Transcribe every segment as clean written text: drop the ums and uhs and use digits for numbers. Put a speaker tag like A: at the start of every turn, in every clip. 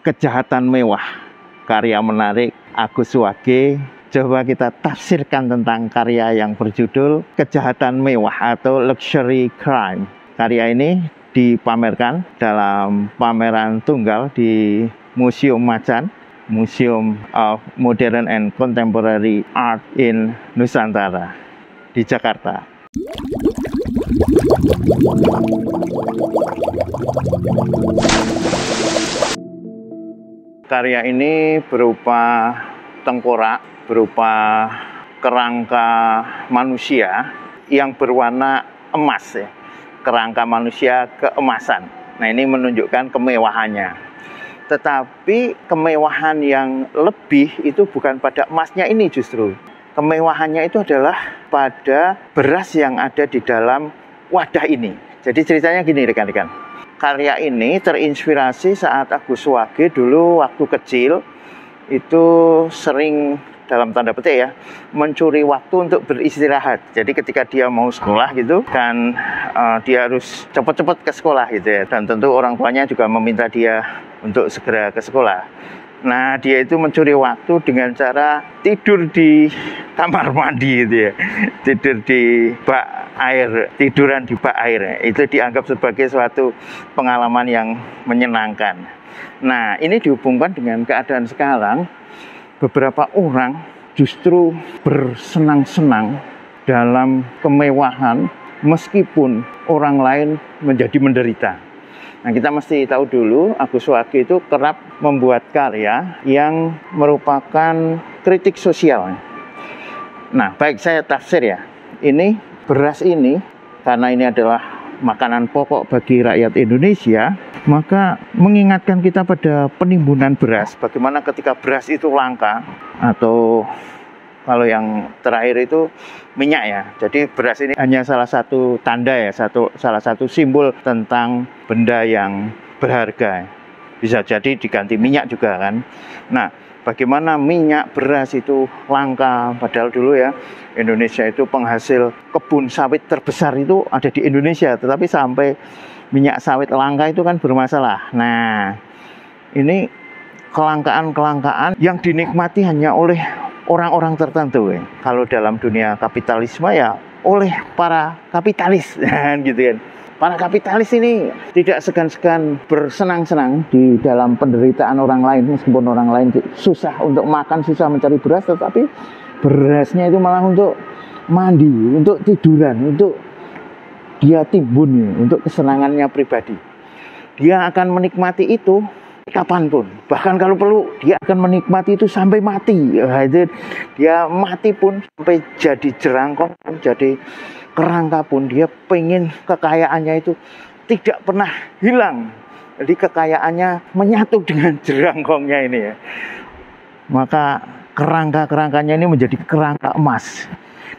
A: Kejahatan Mewah, karya menarik Agus Wage. Coba kita tafsirkan tentang karya yang berjudul Kejahatan Mewah atau Luxury Crime. Karya ini dipamerkan dalam pameran tunggal di Museum Macan, Museum of Modern and Contemporary Art in Nusantara di Jakarta. Karya ini berupa tengkorak, berupa kerangka manusia yang berwarna emas ya. Kerangka manusia keemasan. Nah, ini menunjukkan kemewahannya. Tetapi kemewahan yang lebih itu bukan pada emasnya ini justru. Kemewahannya itu adalah pada beras yang ada di dalam wadah ini. Jadi ceritanya gini rekan-rekan. Karya ini terinspirasi saat Agus Wage dulu waktu kecil itu sering dalam tanda petik ya, mencuri waktu untuk beristirahat. Jadi ketika dia mau sekolah gitu, dan dia harus cepat-cepat ke sekolah gitu ya. Dan tentu orang tuanya juga meminta dia untuk segera ke sekolah. Nah, dia itu mencuri waktu dengan cara tidur di kamar mandi gitu ya. Tidur di bak air, tiduran di bak air. Itu dianggap sebagai suatu pengalaman yang menyenangkan. Nah, ini dihubungkan dengan keadaan sekarang. Beberapa orang justru bersenang-senang dalam kemewahan meskipun orang lain menjadi menderita. Nah, kita mesti tahu dulu Agus Wage itu kerap membuat karya yang merupakan kritik sosial. Nah, baik saya tafsir ya. Ini beras ini karena ini adalah makanan pokok bagi rakyat Indonesia, maka mengingatkan kita pada penimbunan beras. Bagaimana ketika beras itu langka, atau kalau yang terakhir itu minyak ya. Jadi beras ini hanya salah satu tanda ya, salah satu simbol tentang benda yang berharga. Bisa jadi diganti minyak juga kan. Nah, bagaimana minyak beras itu langka, padahal dulu ya Indonesia itu penghasil kebun sawit terbesar itu ada di Indonesia, tetapi sampai minyak sawit langka itu kan bermasalah. Nah, ini kelangkaan yang dinikmati hanya oleh orang-orang tertentu ya. Kalau dalam dunia kapitalisme ya oleh para kapitalis gitu kan. Para kapitalis ini tidak segan-segan bersenang-senang di dalam penderitaan orang lain, meskipun orang lain susah untuk makan, susah mencari beras, tetapi berasnya itu malah untuk mandi, untuk tiduran, untuk dia timbun, untuk kesenangannya pribadi. Dia akan menikmati itu kapanpun, bahkan kalau perlu dia akan menikmati itu sampai mati. Dia mati pun, sampai jadi jerangkong, jadi kerangka pun, dia pengen kekayaannya itu tidak pernah hilang. Jadi kekayaannya menyatu dengan jerangkongnya ini ya. Maka kerangka-kerangkanya ini menjadi kerangka emas.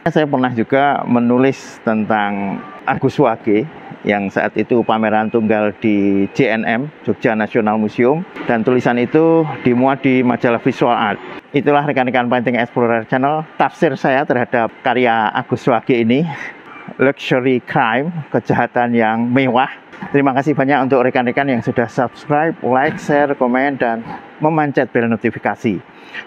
A: Saya pernah juga menulis tentang Agus Wage yang saat itu pameran tunggal di JNM, Jogja National Museum, dan tulisan itu dimuat di majalah Visual Art. Itulah rekan-rekan Painting Explorer Channel, tafsir saya terhadap karya Agus Wage ini, Luxury Crime, kejahatan yang mewah. Terima kasih banyak untuk rekan-rekan yang sudah subscribe, like, share, komen, dan memencet bel notifikasi.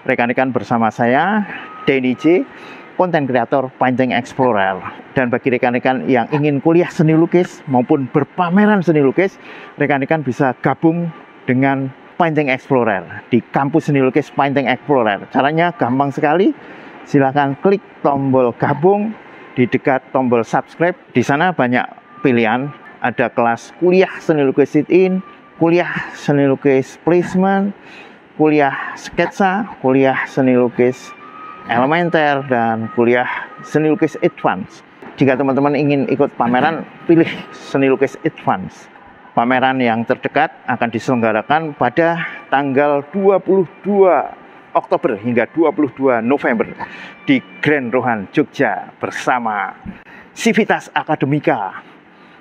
A: Rekan-rekan bersama saya, Denny J, konten kreator Painting Explorer. Dan bagi rekan-rekan yang ingin kuliah seni lukis maupun berpameran seni lukis, rekan-rekan bisa gabung dengan Painting Explorer di kampus seni lukis Painting Explorer. Caranya gampang sekali. Silahkan klik tombol gabung di dekat tombol subscribe. Di sana banyak pilihan. Ada kelas kuliah seni lukis sit-in, kuliah seni lukis placement, kuliah sketsa, kuliah seni lukis elementer, dan kuliah seni lukis advance. Jika teman-teman ingin ikut pameran, pilih seni lukis advance. Pameran yang terdekat akan diselenggarakan pada tanggal 22 Oktober hingga 22 November di Grand Rohan, Jogja, bersama Civitas Akademika,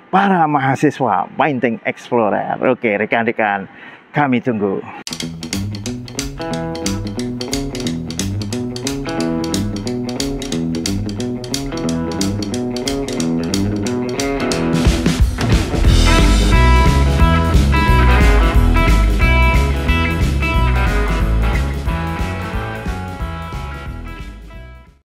A: para mahasiswa Painting Explorer. Oke, rekan-rekan, kami tunggu.